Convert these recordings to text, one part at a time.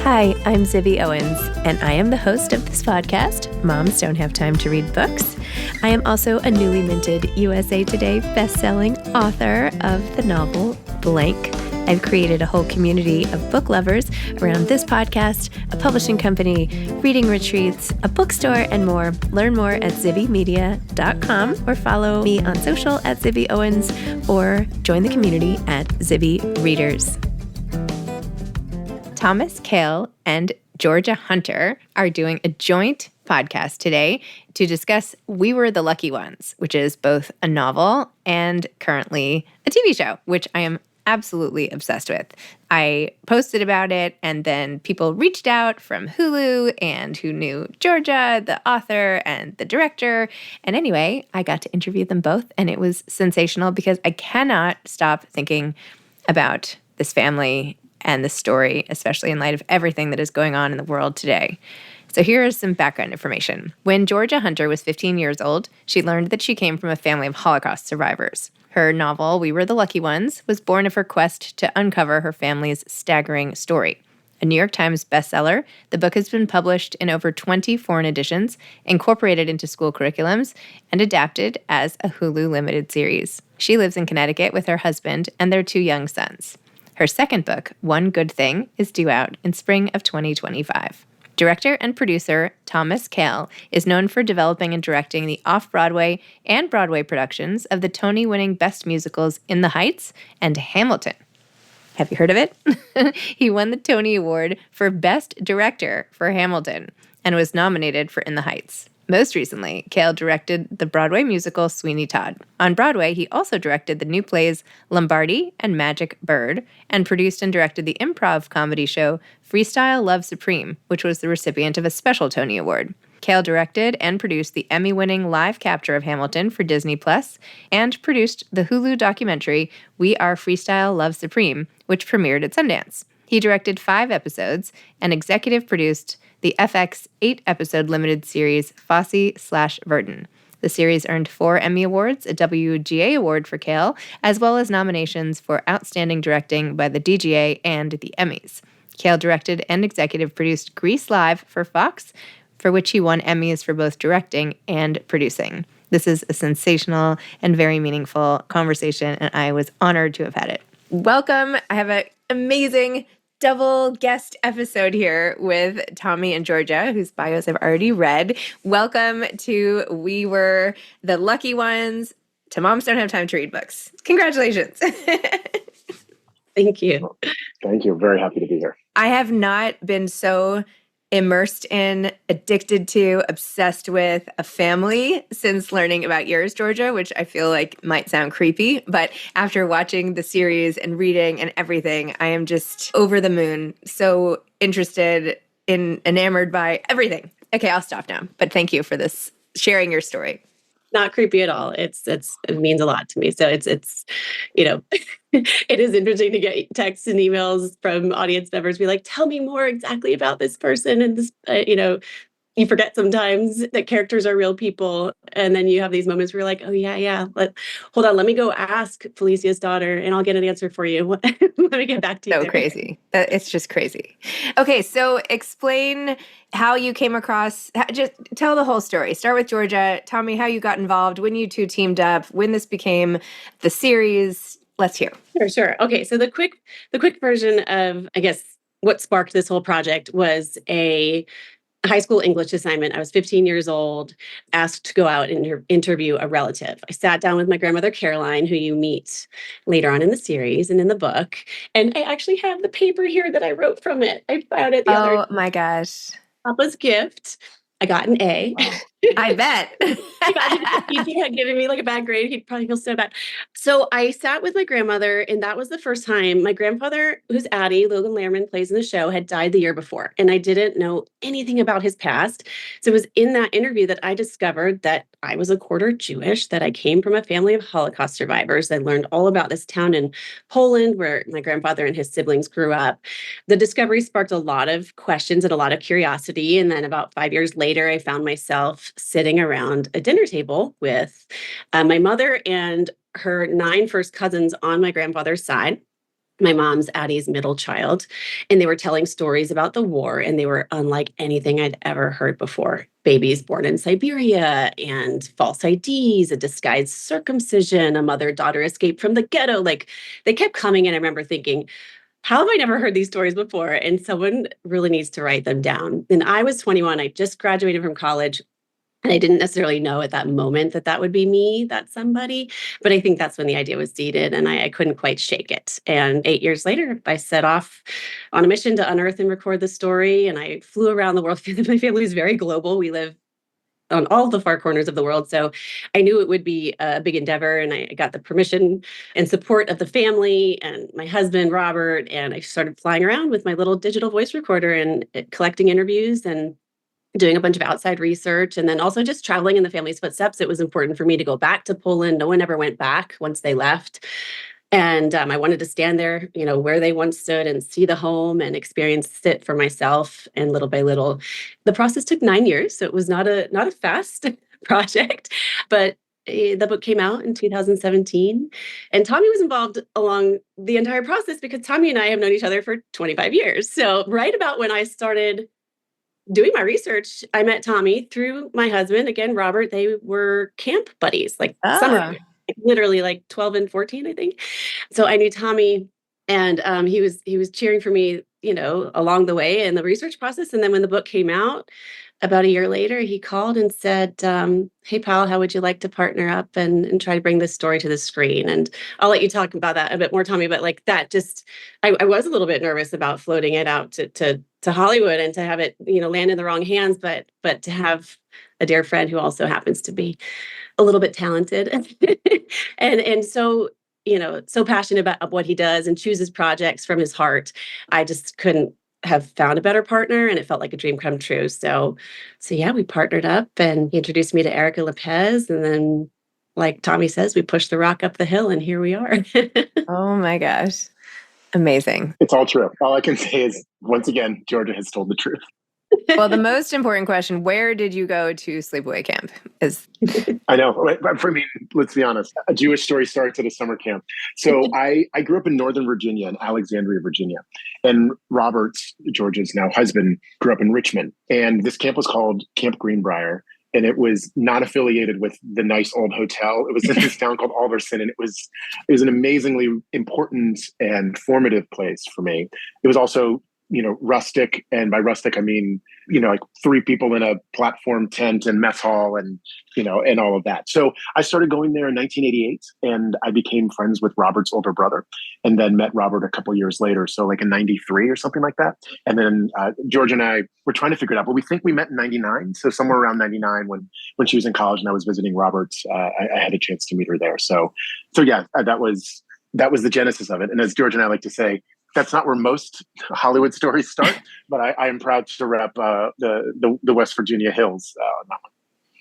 Hi, I'm Zibby Owens, and I am the host of this podcast, Moms Don't Have Time to Read Books. I am also a newly minted USA Today best-selling author of the novel Blank. I've created a whole community of book lovers around this podcast, a publishing company, reading retreats, a bookstore, and more. Learn more at zibbymedia.com or follow me on social at Zibby Owens or join the community at Zibby Readers. Thomas Kail and Georgia Hunter are doing a joint podcast today to discuss We Were the Lucky Ones, which is both a novel and currently a TV show, which I am absolutely obsessed with. I posted about it, and then people reached out from Hulu and who knew Georgia, the author, and the director. And anyway, I got to interview them both, and it was sensational because I cannot stop thinking about this family and the story, especially in light of everything that is going on in the world today. So here is some background information. When Georgia Hunter was 15 years old, she learned that she came from a family of Holocaust survivors. Her novel, We Were the Lucky Ones, was born of her quest to uncover her family's staggering story. A New York Times bestseller, the book has been published in over 20 foreign editions, incorporated into school curriculums, and adapted as a Hulu limited series. She lives in Connecticut with her husband and their 2 young sons. Her second book, One Good Thing, is due out in spring of 2025. Director and producer Thomas Kail is known for developing and directing the off-Broadway and Broadway productions of the Tony-winning Best Musicals In the Heights and Hamilton. Have you heard of it? He won the Tony Award for Best Director for Hamilton and was nominated for In the Heights. Most recently, Kail directed the Broadway musical Sweeney Todd. On Broadway, he also directed the new plays Lombardi and Magic Bird, and produced and directed the improv comedy show Freestyle Love Supreme, which was the recipient of a special Tony Award. Kail directed and produced the Emmy-winning live capture of Hamilton for Disney+, and produced the Hulu documentary We Are Freestyle Love Supreme, which premiered at Sundance. He directed 5 episodes and executive produced the FX 8-episode limited series Fosse/Verdon. The series earned 4 Emmy Awards, a WGA Award for Kail, as well as nominations for Outstanding Directing by the DGA and the Emmys. Kail directed and executive produced Grease Live for Fox, for which he won Emmys for both directing and producing. This is a sensational and very meaningful conversation, and I was honored to have had it. Welcome. I have an amazing double guest episode here with Tommy and Georgia, whose bios I've already read. Welcome to We Were the Lucky Ones, to Moms Don't Have Time to Read Books. Congratulations. Thank you. Thank you. Very happy to be here. I have not been so immersed in, addicted to, obsessed with a family since learning about yours, Georgia, which I feel like might sound creepy. But after watching the series and reading and everything, I am just over the moon, so interested in, enamored by everything. Okay, I'll stop now. But thank you for this, sharing your story. Not creepy at all. It means a lot to me. So it's it is interesting to get texts and emails from audience members be like, tell me more exactly about this person. And this, you forget sometimes that characters are real people. And then you have these moments where you're like, oh yeah. Hold on. Let me go ask Felicia's daughter and I'll get an answer for you. Let me get back to you. So crazy. It's just crazy. Okay. So explain how you came across, just tell the whole story. Start with Georgia. Tell me how you got involved, when you 2 teamed up, when this became the series. Let's hear. Sure. Okay. So the quick version of, I guess, what sparked this whole project was a high school English assignment. I was 15 years old, asked to go out and interview a relative. I sat down with my grandmother, Caroline, who you meet later on in the series and in the book. And I actually have the paper here that I wrote from it. I found it the other day. Oh my gosh. Papa's gift. I got an A. I bet. If he had given me like a bad grade, he'd probably feel so bad. So I sat with my grandmother, and that was the first time. My grandfather, who's Addie, Logan Lerman plays in the show, had died the year before, and I didn't know anything about his past. So it was in that interview that I discovered that I was a quarter Jewish, that I came from a family of Holocaust survivors. I learned all about this town in Poland where my grandfather and his siblings grew up. The discovery sparked a lot of questions and a lot of curiosity. And then about 5 years later, I found myself sitting around a dinner table with my mother and her 9 first cousins on my grandfather's side. my mom's Addie's middle child, and they were telling stories about the war, and they were unlike anything I'd ever heard before. Babies born in Siberia and false IDs, a disguised circumcision, a mother-daughter escape from the ghetto. Like they kept coming, and I remember thinking, how have I never heard these stories before? And someone really needs to write them down. And I was 21. I just graduated from college. And I didn't necessarily know at that moment that that would be me, that somebody. But I think that's when the idea was seeded, and I couldn't quite shake it. And 8 years later, I set off on a mission to unearth and record the story. And I flew around the world. My family is very global. We live on all the far corners of the world. So I knew it would be a big endeavor. And I got the permission and support of the family and my husband, Robert. And I started flying around with my little digital voice recorder and collecting interviews and doing a bunch of outside research, and then also just traveling in the family's footsteps. It was important for me to go back to Poland. No one ever went back once they left. And I wanted to stand there, where they once stood and see the home and experience it for myself. And little by little, the process took 9 years. So it was not a fast project, but the book came out in 2017. And Tommy was involved along the entire process because Tommy and I have known each other for 25 years. So right about when I started doing my research, I met Tommy through my husband, again, Robert. They were camp buddies, like summer, literally like 12 and 14, I think. So I knew Tommy, and he was cheering for me, along the way in the research process. And then when the book came out, about a year later, he called and said, hey, pal, how would you like to partner up and try to bring this story to the screen? And I'll let you talk about that a bit more, Tommy, but like that just, I was a little bit nervous about floating it out to Hollywood and to have it, land in the wrong hands, but to have a dear friend who also happens to be a little bit talented and so, so passionate about what he does and chooses projects from his heart. I just couldn't have found a better partner, and it felt like a dream come true. So yeah, we partnered up, and he introduced me to Erica Lopez, and then, like Tommy says, we pushed the rock up the hill, and here we are. Oh my gosh. Amazing. It's all true. All I can say is, once again, Georgia has told the truth. Well, the most important question, where did you go to sleepaway camp? I know. I mean, let's be honest. A Jewish story starts at a summer camp. So I grew up in Northern Virginia, in Alexandria, Virginia. And Robert, Georgia's now husband, grew up in Richmond. And this camp was called Camp Greenbrier. And it was not affiliated with the nice old hotel. It was in this town called Alderson. And it was an amazingly important and formative place for me. It was also, rustic. And by rustic, I mean, like 3 people in a platform tent and mess hall and, and all of that. So I started going there in 1988, and I became friends with Robert's older brother, and then met Robert a couple years later. So like in 93 or something like that. And then George and I were trying to figure it out, but we think we met in 99. So somewhere around 99 when she was in college and I was visiting Robert, I had a chance to meet her there. So yeah, that was the genesis of it. And as George and I like to say, that's not where most Hollywood stories start, but I am proud to rep the West Virginia hills on that one.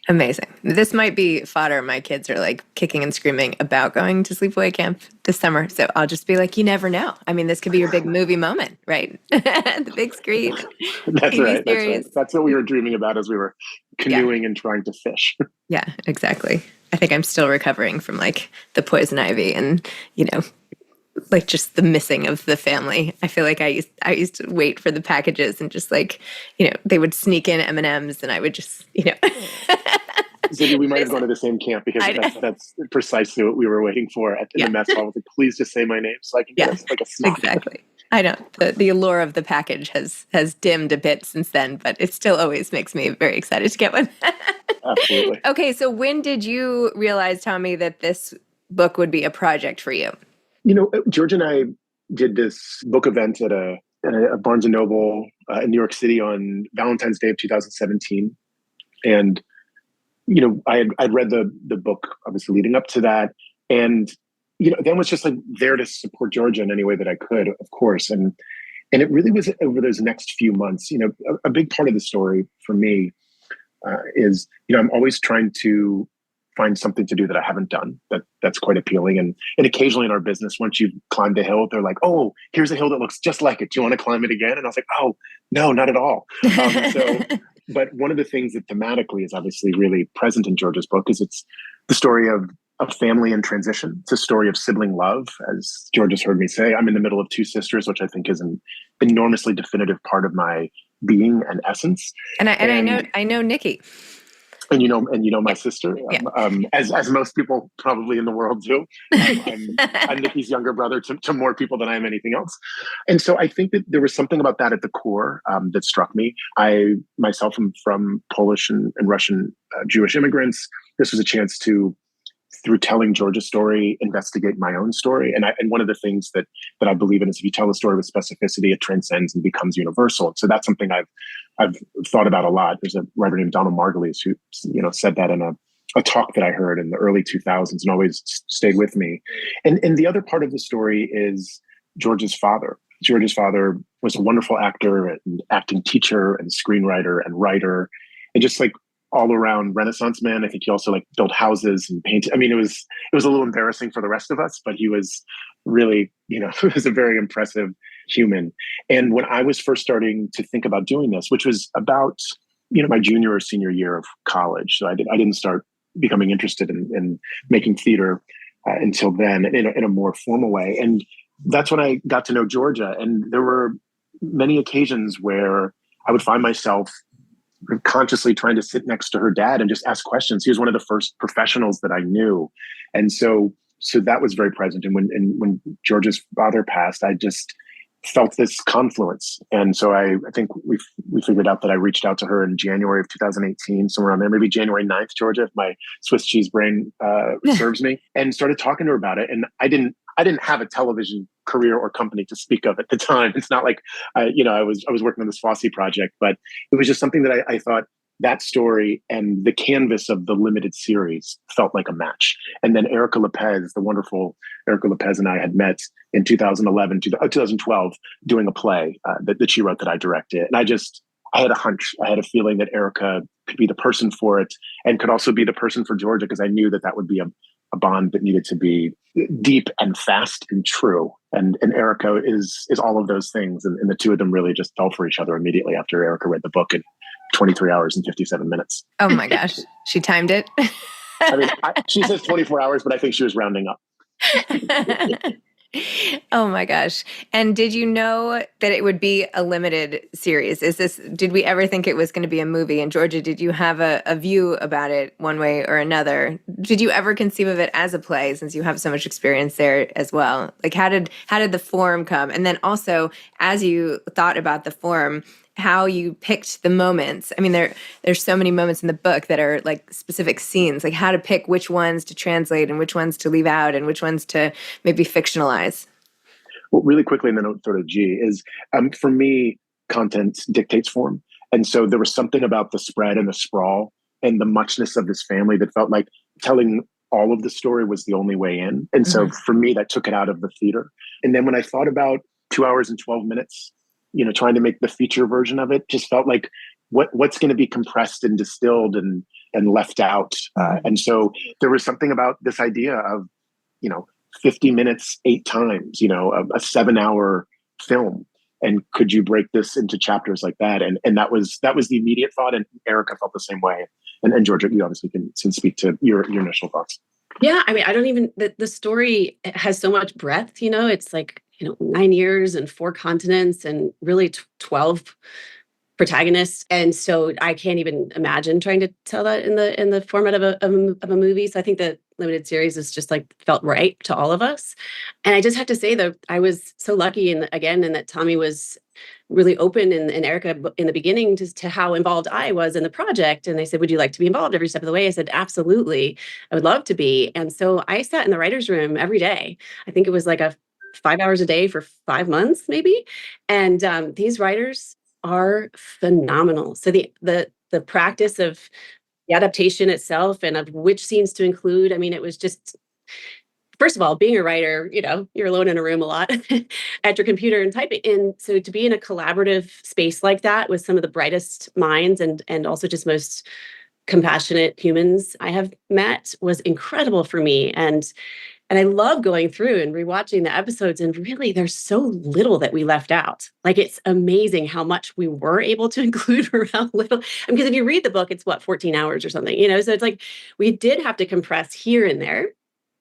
Amazing. This might be fodder. My kids are like kicking and screaming about going to sleepaway camp this summer. So I'll just be like, you never know. I mean, this could be your big movie moment, right? The big screen. That's right. That's what we were dreaming about as we were canoeing and trying to fish. Yeah, exactly. I think I'm still recovering from like the poison ivy and, like just the missing of the family. I feel like I used to wait for the packages and just like, they would sneak in M&Ms and I would just, Zibby, we might have gone to the same camp because that's precisely what we were waiting for in the mess hall. Like, please just say my name so I can get like a snack. Exactly. I know the allure of the package has dimmed a bit since then, but it still always makes me very excited to get one. Absolutely. Okay, so when did you realize, Tommy, that this book would be a project for you? George and I did this book event at a Barnes & Noble in New York City on Valentine's Day of 2017. And, I'd read the book, obviously, leading up to that. And, then was just like there to support Georgia in any way that I could, of course. And it really was over those next few months, a big part of the story for me is, I'm always trying to find something to do that I haven't done that's quite appealing. And occasionally in our business, once you've climbed a hill, they're like, oh, here's a hill that looks just like it. Do you want to climb it again? And I was like, oh, no, not at all. But one of the things that thematically is obviously really present in Georgia's book is it's the story of a family in transition. It's a story of sibling love. As George has heard me say, I'm in the middle of two sisters, which I think is an enormously definitive part of my being and essence. And I know Nikki. And you know my sister, as most people probably in the world do. I'm Nikki's younger brother to more people than I am anything else. And so I think that there was something about that at the core that struck me. I myself am from Polish and Russian Jewish immigrants. This was a chance to, through telling George's story, investigate my own story. And one of the things that I believe in is if you tell a story with specificity, it transcends and becomes universal. And so that's something I've thought about a lot. There's a writer named Donald Margulies who said that in a talk that I heard in the early 2000s and always stayed with me. And the other part of the story is George's father. George's father was a wonderful actor and acting teacher and screenwriter and writer, and just like all around Renaissance man. I think he also built houses and painted. I mean, it was a little embarrassing for the rest of us, but he was really, he was a very impressive human. And when I was first starting to think about doing this, which was about, my junior or senior year of college. So I didn't start becoming interested in making theater until then in a more formal way. And that's when I got to know Georgia. And there were many occasions where I would find myself consciously trying to sit next to her dad and just ask questions. He was one of the first professionals that I knew. And so that was very present. And when George's father passed, I just felt this confluence. And so I think we figured out that I reached out to her in January of 2018, somewhere around there, maybe January 9th, Georgia, if my Swiss cheese brain serves me, and started talking to her about it. And I didn't have a television career or company to speak of at the time. It's not like I was working on this Fosse project, but it was just something that I thought that story and the canvas of the limited series felt like a match. And then Erica Lopez, the wonderful Erica Lopez, and I had met in 2012 doing a play that she wrote that I directed. And I had a hunch. I had a feeling that Erica could be the person for it and could also be the person for Georgia, because I knew that would be a bond that needed to be deep and fast and true. And Erica is all of those things. And the two of them really just fell for each other immediately after Erica read the book in 23 hours and 57 minutes. Oh my gosh. She timed it. I mean, she says 24 hours, but I think she was rounding up. Oh my gosh. And did you know that it would be a limited series? Did we ever think it was going to be a movie? And Georgia, did you have a view about it one way or another? Did you ever conceive of it as a play, since you have so much experience there as well? How did the form come? And then also, as you thought about the form, how you picked the moments. I mean, there's so many moments in the book that are specific scenes, how to pick which ones to translate and which ones to leave out and which ones to maybe fictionalize. Well, really quickly, and then I'll throw to G, is for me, content dictates form. And so there was something about the spread and the sprawl and the muchness of this family that felt like telling all of the story was the only way in. And so for me, that took it out of the theater. And then when I thought about 2 hours and 12 minutes, trying to make the feature version of it, just felt like what's going to be compressed and distilled and left out. And so there was something about this idea of, 50 minutes, 8 times, a 7-hour film. And could you break this into chapters like that? And that was the immediate thought. And Erica felt the same way. And Georgia, you obviously can speak to your initial thoughts. Yeah, I mean, the story has so much breadth, it's 9 years and 4 continents and really 12 protagonists. And so I can't even imagine trying to tell that in the format of a movie. So I think the limited series is just felt right to all of us. And I just have to say that I was so lucky and that Tommy was really open and Erica in the beginning to how involved I was in the project. And they said, would you like to be involved every step of the way? I said, absolutely. I would love to be. And so I sat in the writer's room every day. I think it was 5 hours a day for 5 months, maybe. And these writers are phenomenal. So the practice of the adaptation itself and of which scenes to include, I mean, it was just, first of all, being a writer, you're alone in a room a lot at your computer and typing. And so to be in a collaborative space like that with some of the brightest minds and also just most compassionate humans I have met was incredible for me. And I love going through and rewatching the episodes, and really there's so little that we left out. It's amazing how much we were able to include around little. Because if you read the book, it's 14 hours or something, so it's we did have to compress here and there.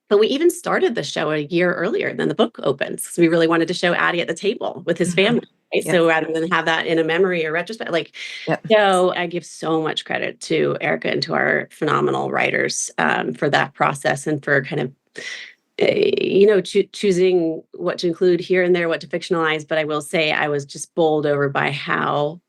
But we even started the show a year earlier than the book opens. So we really wanted to show Addie at the table with his family. Right? Yep. So rather than have that in a memory or retrospect, like, Yep. so I give so much credit to Erica and to our phenomenal writers for that process and for kind of, choosing what to include here and there, what to fictionalize. But I will say I was just bowled over by how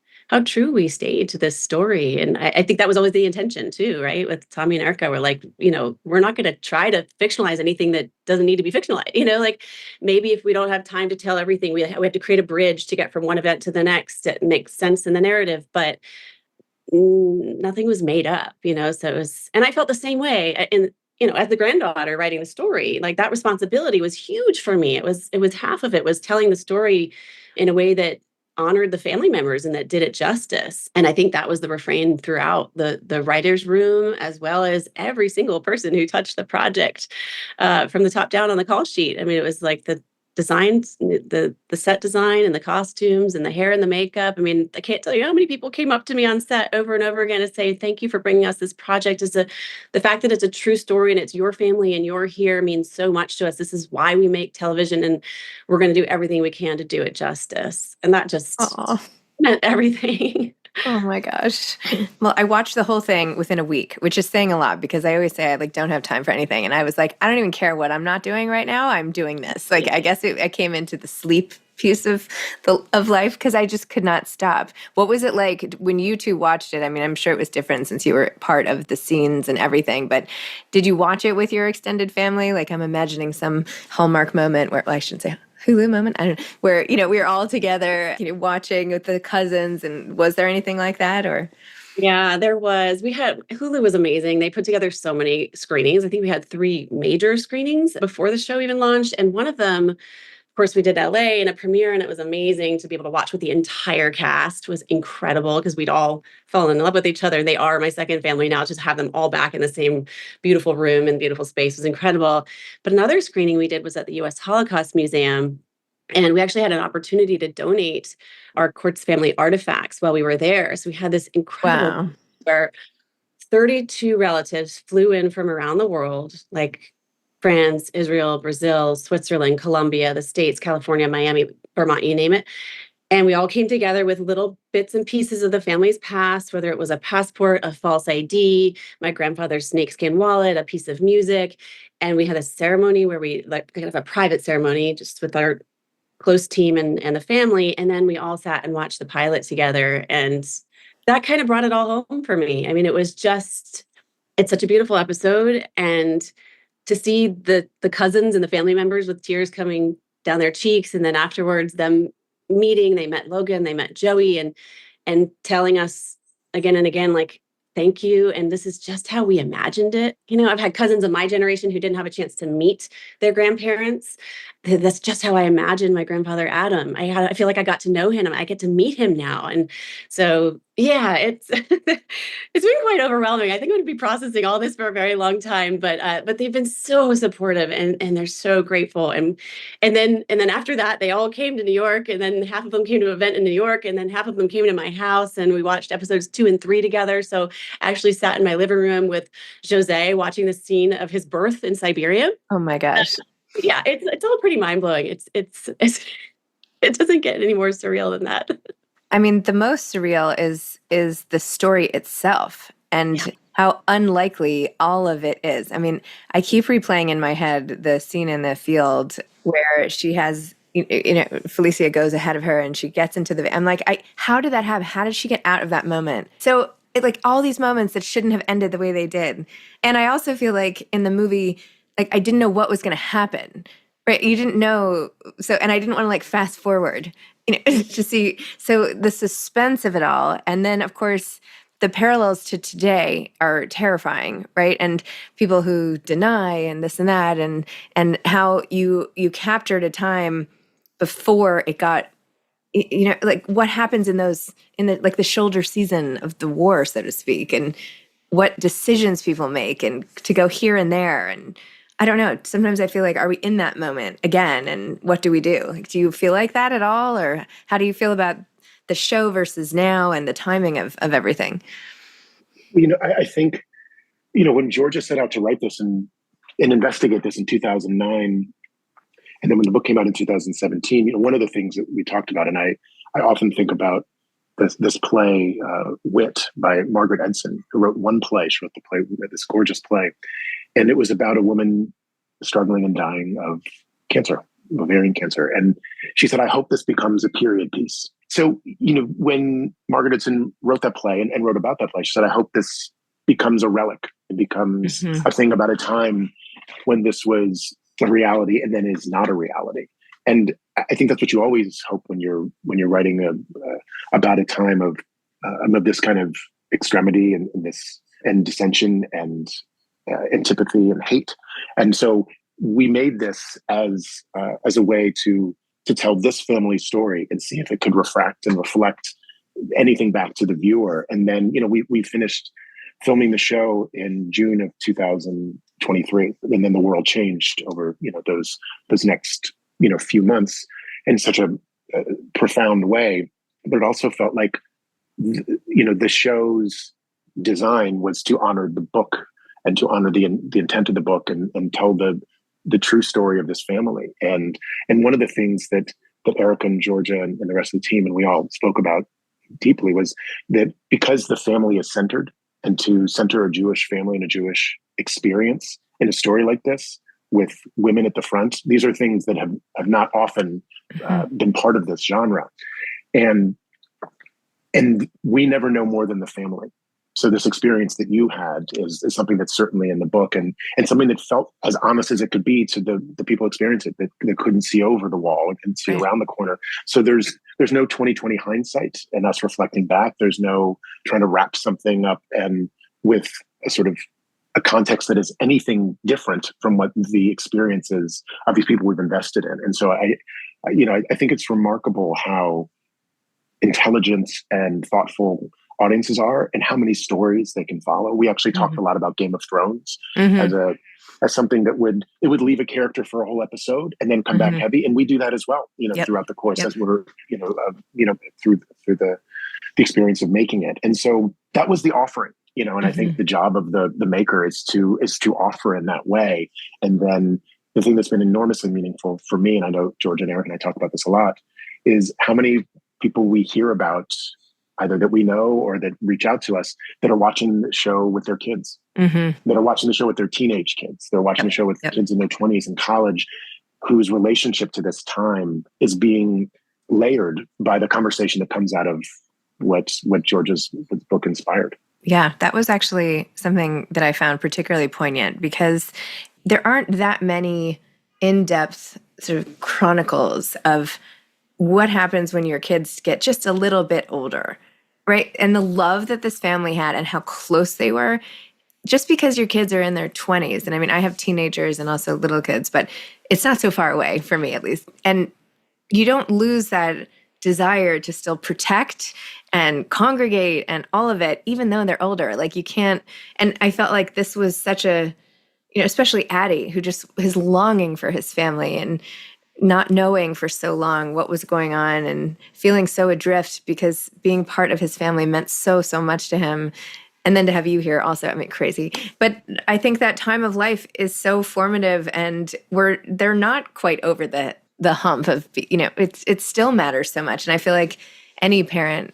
true we stayed to this story. And I think that was always the intention too, right? With Tommy and Erica, we're like, we're not going to try to fictionalize anything that doesn't need to be fictionalized. Like maybe if we don't have time to tell everything, we have to create a bridge to get from one event to the next that makes sense in the narrative. But nothing was made up, so it was, and I felt the same way as the granddaughter writing the story. Like that responsibility was huge for me. It was half of it was telling the story in a way that honored the family members and that did it justice. And I think that was the refrain throughout the writer's room, as well as every single person who touched the project from the top down on the call sheet. I mean, it was like the designs, the set design and the costumes and the hair and the makeup. I mean, I can't tell you how many people came up to me on set over and over again to say, thank you for bringing us this project. The fact that it's a true story and it's your family and you're here means so much to us. This is why we make television, and we're going to do everything we can to do it justice. And that just meant everything. Oh my gosh. Well, I watched the whole thing within a week, which is saying a lot because I always say I don't have time for anything. And I was like, I don't even care what I'm not doing right now. I'm doing this. Like, I guess I came into the sleep piece of life because I just could not stop. What was it like when you two watched it? I mean, I'm sure it was different since you were part of the scenes and everything, but did you watch it with your extended family? Like, I'm imagining some Hallmark moment where, well, I shouldn't say Hulu moment, I don't know, where, we were all together, watching with the cousins. And was there anything like that or? Yeah, there was. Hulu was amazing. They put together so many screenings. I think we had 3 major screenings before the show even launched. And one of them, of course, we did LA and a premiere, and it was amazing to be able to watch with the entire cast. Was incredible because we'd all fallen in love with each other. And they are my second family now. Just have them all back in the same beautiful room and beautiful space was incredible. But another screening we did was at the U.S. Holocaust Museum. And we actually had an opportunity to donate our Quartz family artifacts while we were there. So we had this incredible where 32 relatives flew in from around the world, like France, Israel, Brazil, Switzerland, Colombia, the States, California, Miami, Vermont, you name it. And we all came together with little bits and pieces of the family's past, whether it was a passport, a false ID, my grandfather's snakeskin wallet, a piece of music. And we had a ceremony where we kind of a private ceremony just with our close team and the family. And then we all sat and watched the pilot together. And that kind of brought it all home for me. I mean, it's such a beautiful episode. And to see the cousins and the family members with tears coming down their cheeks. And then afterwards, them meeting, they met Logan, they met Joey and telling us again and again, like, thank you. And this is just how we imagined it. I've had cousins of my generation who didn't have a chance to meet their grandparents. That's just how I imagined my grandfather, Adam. I feel like I got to know him. I get to meet him now. And so, yeah, it's it's been quite overwhelming. I think I'm going to be processing all this for a very long time, but they've been so supportive and they're so grateful. And then after that, they all came to New York, and then half of them came to an event in New York, and then half of them came to my house, and we watched episodes 2 and 3 together. So I actually sat in my living room with Jose watching the scene of his birth in Siberia. Oh my gosh. Yeah, it's all pretty mind-blowing. It's it doesn't get any more surreal than that. I mean, the most surreal is the story itself and how unlikely all of it is. I mean, I keep replaying in my head the scene in the field where she has, Felicia goes ahead of her and she gets into I'm like, how did that happen? How did she get out of that moment? So like all these moments that shouldn't have ended the way they did. And I also feel like in the movie, like I didn't know what was going to happen, right? You didn't know. So, and I didn't want to fast forward, to see. So the suspense of it all. And then of course, the parallels to today are terrifying, right? And people who deny and this and that, and how you captured a time before it got, like what happens in the shoulder season of the war, so to speak, and what decisions people make and to go here and there. And I don't know, sometimes I feel like, are we in that moment again? And what do we do? Like, do you feel like that at all? Or how do you feel about the show versus now and the timing of everything? I think, when Georgia set out to write this in and investigate this in 2009. And then when the book came out in 2017, one of the things that we talked about, and I often think about this play, Wit, by Margaret Edson, who wrote one play. She wrote the play, this gorgeous play. And it was about a woman struggling and dying of cancer, ovarian cancer. And she said, I hope this becomes a period piece. So, when Margaret Edson wrote that play and wrote about that play, she said, I hope this becomes a relic. It becomes a thing about a time when this was a reality and then is not a reality. And I think that's what you always hope when you're writing about a time of this kind of extremity and dissension and antipathy and hate. And so we made this as a way to tell this family story and see if it could refract and reflect anything back to the viewer. And then we finished filming the show in June of 2023, and then the world changed over those next few months in such a profound way. But it also felt like the show's design was to honor the book and to honor the intent of the book and tell the true story of this family. And one of the things that Erica and Georgia and the rest of the team and we all spoke about deeply was that because the family is centered, and to center a Jewish family and a Jewish experience in a story like this with women at the front, these are things that have not often been part of this genre. And we never know more than the family. So this experience that you had is something that's certainly in the book and something that felt as honest as it could be to the people experiencing it that couldn't see over the wall and couldn't see around the corner. So there's no 20/20 hindsight and us reflecting back. There's no trying to wrap something up and with a sort of a context that is anything different from what the experiences of these people we've invested in. And so I think it's remarkable how intelligent and thoughtful audiences are and how many stories they can follow. We actually talked a lot about Game of Thrones as something that would leave a character for a whole episode and then come back heavy. And we do that as well, throughout the course as we're, through the experience of making it. And so that was the offering, and I think the job of the maker is to offer in that way. And then the thing that's been enormously meaningful for me, and I know George and Eric and I talk about this a lot, is how many people we hear about either that we know or that reach out to us that are watching the show with their kids, that are watching the show with their teenage kids. They're watching the show with kids in their 20s in college whose relationship to this time is being layered by the conversation that comes out of what George's book inspired. Yeah, that was actually something that I found particularly poignant because there aren't that many in-depth sort of chronicles of what happens when your kids get just a little bit older, right? And the love that this family had and how close they were, just because your kids are in their 20s. And I mean, I have teenagers and also little kids, but it's not so far away for me at least. And you don't lose that desire to still protect and congregate and all of it, even though they're older. Like you can't, and I felt like this was such a, especially Addie, who just his longing for his family and not knowing for so long what was going on and feeling so adrift because being part of his family meant so much to him. And then to have you here also, I mean, crazy. But I think that time of life is so formative and they're not quite over the hump of, it still matters so much. And I feel like any parent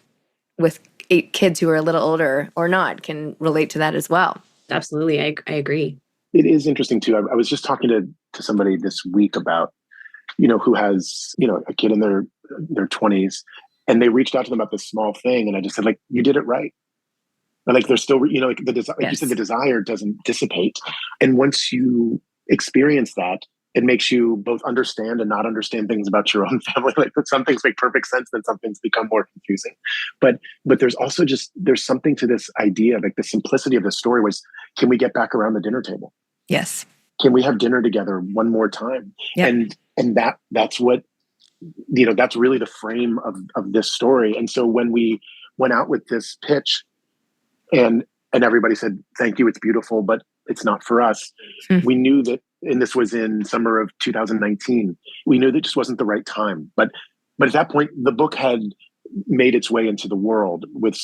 with 8 kids who are a little older or not can relate to that as well. Absolutely. I agree. It is interesting too. I was just talking to somebody this week about, who has, a kid in their 20s, and they reached out to them about this small thing. And I just said, like, you did it right. And like, there's still, like the desire, like you said, the desire doesn't dissipate. And once you experience that, it makes you both understand and not understand things about your own family. Like some things make perfect sense, then some things become more confusing. But there's also there's something to this idea, like the simplicity of the story was, can we get back around the dinner table? Yes. Can we have dinner together one more time? Yep. And that's what, that's really the frame of this story. And so when we went out with this pitch and everybody said, thank you, it's beautiful, but it's not for us. We knew that, and this was in summer of 2019, we knew that just wasn't the right time. But at that point, the book had made its way into the world with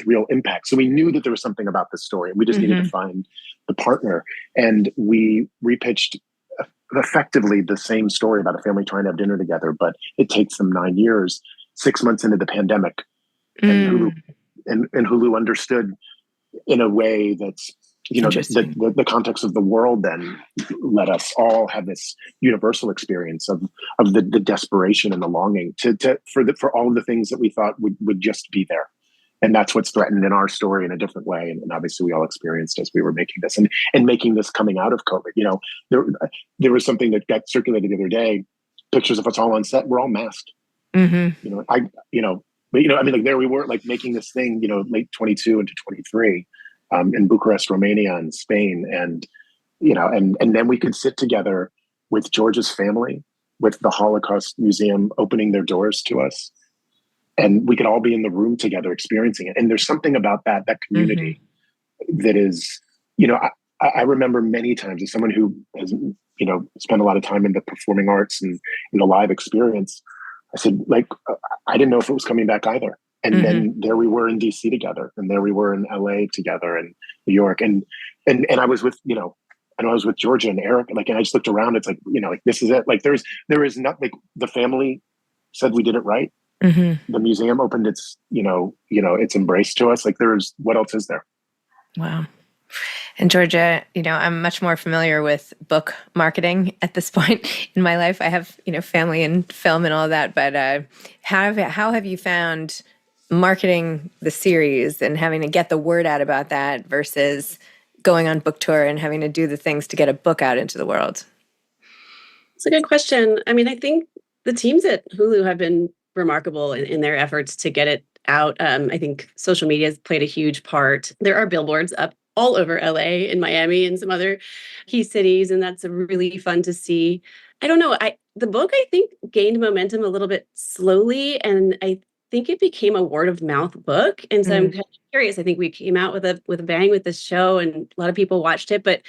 real impact. So we knew that there was something about this story, and we just needed to find the partner. And we repitched effectively the same story about a family trying to have dinner together, but it takes them 9 years, 6 months into the pandemic, and Hulu understood in a way that's, the context of the world then let us all have this universal experience of the desperation and the longing for all of the things that we thought would just be there. And that's what's threatened in our story in a different way. And obviously we all experienced as we were making this and making this coming out of COVID. There was something that got circulated the other day, pictures of us all on set. We're all masked. But there we were, like, making this thing, late 22 into 23, in Bucharest, Romania, and Spain, and then we could sit together with George's family, with the Holocaust Museum opening their doors to us, and we could all be in the room together experiencing it. And there's something about that community that is, I remember many times, as someone who has, spent a lot of time in the performing arts and in the live experience, I said, I didn't know if it was coming back either. And then there we were in DC together, and there we were in LA together, and New York. And I was with, I was with Georgia and Eric, and I just looked around. It's this is it. There is nothing. The family said we did it right. The museum opened its, its embrace to us. What else is there? Wow. And Georgia, I'm much more familiar with book marketing at this point in my life. I have, family and film and all that, but how have you found marketing the series and having to get the word out about that versus going on book tour and having to do the things to get a book out into the world? It's a good question. I mean, I think the teams at Hulu have been remarkable in their efforts to get it out. I think social media has played a huge part. There are billboards up all over LA and Miami and some other key cities, and that's really fun to see. I don't know. The book, I think, gained momentum a little bit slowly, and I think it became a word of mouth book. And so I'm kind of curious. I think we came out with a bang with this show, and a lot of people watched it, but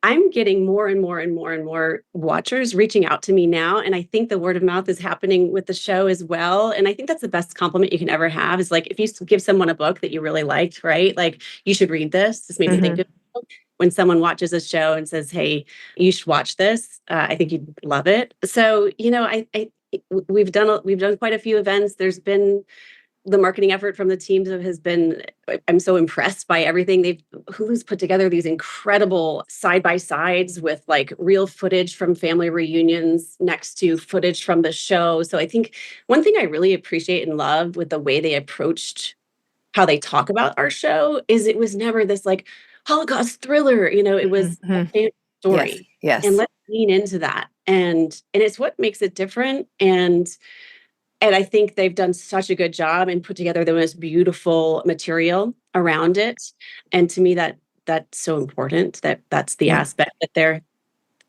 I'm getting more and more and more and more watchers reaching out to me now. And I think the word of mouth is happening with the show as well. And I think that's the best compliment you can ever have, is if you give someone a book that you really liked, right? You should read this. This made me think of you. When someone watches a show and says, hey, you should watch this, I think you'd love it. So, we've done quite a few events. There's been the marketing effort from the teams has been, I'm so impressed by everything. Hulu's put together these incredible side-by-sides with real footage from family reunions next to footage from the show. So I think one thing I really appreciate and love with the way they approached how they talk about our show is it was never this Holocaust thriller, it was a family story. Yes. And let's lean into that. And it's what makes it different. And I think they've done such a good job and put together the most beautiful material around it. And to me, that's so important. That's the aspect that they're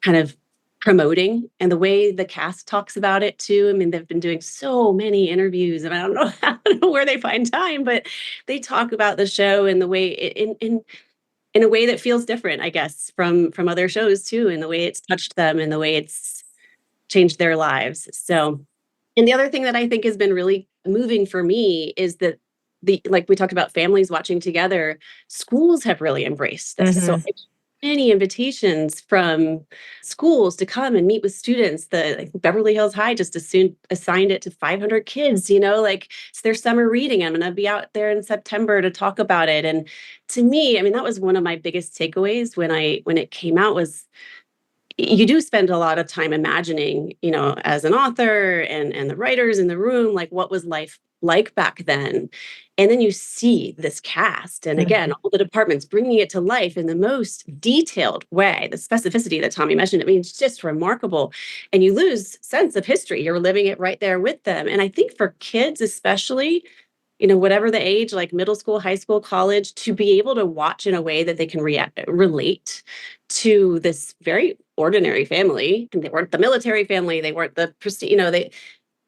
kind of promoting, and the way the cast talks about it too. I mean, they've been doing so many interviews, and I don't know where they find time, but they talk about the show in the way in a way that feels different, I guess, from other shows too, in the way it's touched them and the way it's changed their lives. So. And the other thing that I think has been really moving for me is that like we talked about families watching together, schools have really embraced this. So many invitations from schools to come and meet with students. Beverly Hills High just assigned it to 500 kids, it's their summer reading. I'm going to be out there in September to talk about it. And to me, I mean, that was one of my biggest takeaways when it came out was, you do spend a lot of time imagining, as an author and the writers in the room, what was life like back then? And then you see this cast, and again, all the departments bringing it to life in the most detailed way, the specificity that Tommy mentioned. I mean, it's just remarkable. And you lose sense of history. You're living it right there with them. And I think for kids, especially, whatever the age, middle school, high school, college, to be able to watch in a way that they can relate to this very ordinary family. And they weren't the military family. They weren't the prestige,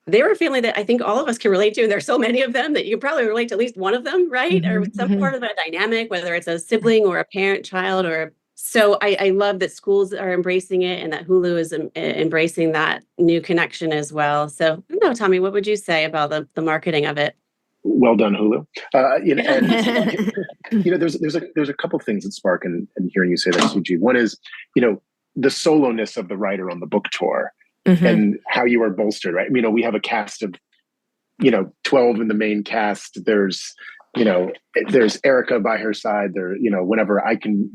they were a family that I think all of us can relate to. And there's so many of them that you can probably relate to at least one of them, right? Or some part of that dynamic, whether it's a sibling or a parent, child, or So I love that schools are embracing it and that Hulu is embracing that new connection as well. So, no, Tommy, what would you say about the marketing of it? Well done, Hulu. There's a couple things that spark and hearing you say that, Suji. One is, the soloness of the writer on the book tour and how you are bolstered, right? We have a cast of, 12 in the main cast. There's Erica by her side there. Whenever I can,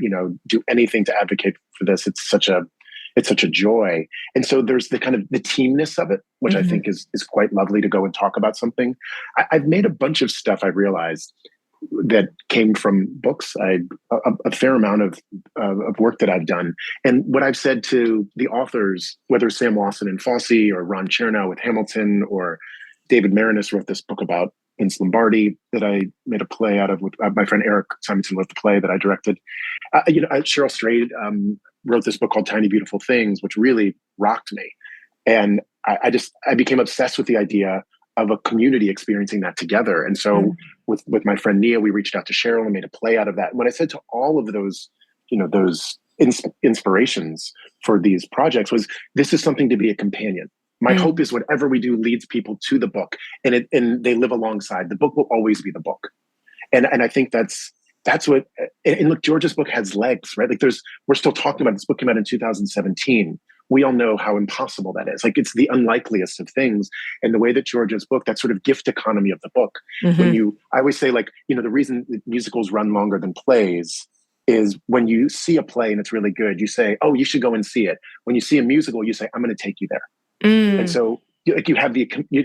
do anything to advocate for this, it's such a joy. And so there's the kind of the teamness of it, which I think is quite lovely to go and talk about something. I've made a bunch of stuff I've realized that came from books. A fair amount of work that I've done. And what I've said to the authors, whether Sam Lawson and Fosse or Ron Chernow with Hamilton or David Marinus wrote this book about Vince Lombardi that I made a play out of with my friend Eric Simonson wrote the play that I directed. Cheryl Strayed wrote this book called Tiny Beautiful Things, which really rocked me. And I became obsessed with the idea of a community experiencing that together. And so with my friend Nia, we reached out to Cheryl and made a play out of that. And when I said to all of those, those inspirations for these projects was, this is something to be a companion. My hope is whatever we do leads people to the book and they live alongside. The book will always be the book. And I think that's what, and look, Georgia's book has legs, right? Like we're still talking about this book came out in 2017. We all know how impossible that is. Like it's the unlikeliest of things. And the way that Georgia's book, that sort of gift economy of the book, I always say like, the reason that musicals run longer than plays is when you see a play and it's really good, you say, oh, you should go and see it. When you see a musical, you say, I'm going to take you there. And so like you have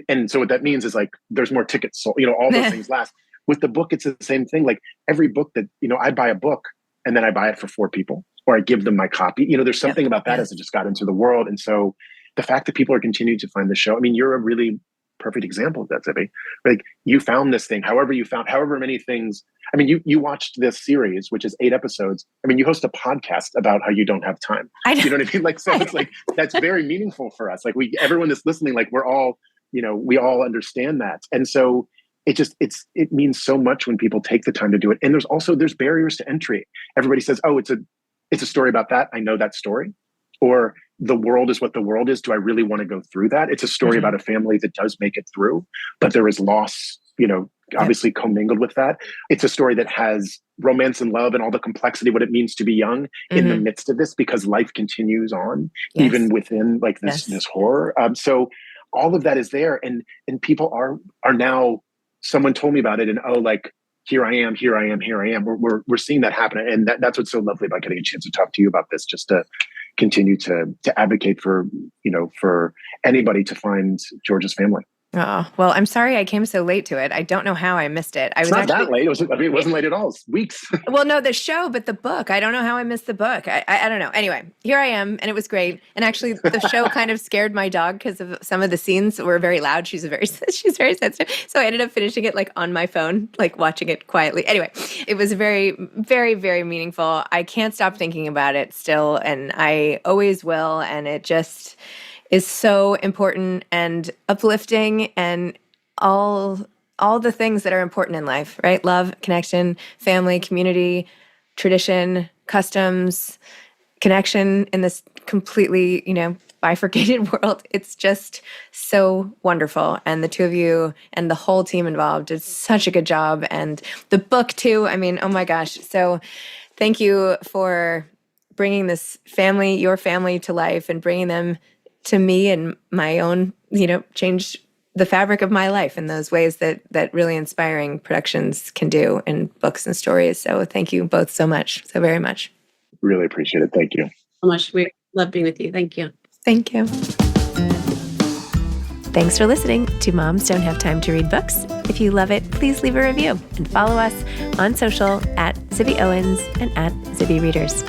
and so what that means is like, there's more tickets. So, all those things last. With the book, it's the same thing. Like every book that, I buy a book and then I buy it for 4 people or I give them my copy. There's something about that as it just got into the world. And so the fact that people are continuing to find the show, you're a really perfect example of that, Zibby. Like you found this thing, however many things. You watched this series, which is 8 episodes. You host a podcast about how you don't have time. You know what I mean? Like, so it's like, that's very meaningful for us. Like everyone that's listening, like we're all, we all understand that. And so it means so much when people take the time to do it. And there's barriers to entry. Everybody says, oh, it's a story about that. I know that story. Or the world is what the world is. Do I really want to go through that? It's a story about a family that does make it through, but there is loss, obviously commingled with that. It's a story that has romance and love and all the complexity, what it means to be young in the midst of this, because life continues on, even within like this horror. So all of that is there. And people are now, someone told me about it and, oh, like, here I am. We're seeing that happen. And that's what's so lovely about getting a chance to talk to you about this, just to continue to advocate for, for anybody to find Georgia's family. Oh, well, I'm sorry I came so late to it. I don't know how I missed it. It's not that late. It wasn't late at all. It's weeks. Well, no, the show, but the book. I don't know how I missed the book. I don't know. Anyway, here I am, and it was great. And actually, the show kind of scared my dog because of some of the scenes were very loud. She's very sensitive. So I ended up finishing it like on my phone, like watching it quietly. Anyway, it was very, very, very meaningful. I can't stop thinking about it still, and I always will. And it just is so important and uplifting and all the things that are important in life, right? Love, connection, family, community, tradition, customs, connection in this completely, bifurcated world. It's just so wonderful. And the two of you and the whole team involved did such a good job. And the book too, oh my gosh. So thank you for bringing this family, your family to life and bringing them to me and my own, change the fabric of my life in those ways that really inspiring productions can do in books and stories. So thank you both so much, so very much. Really appreciate it. Thank you so much. We love being with you. Thank you. Thank you. Thanks for listening to Moms Don't Have Time to Read Books. If you love it, please leave a review and follow us on social at Zibby Owens and at Zibby Readers.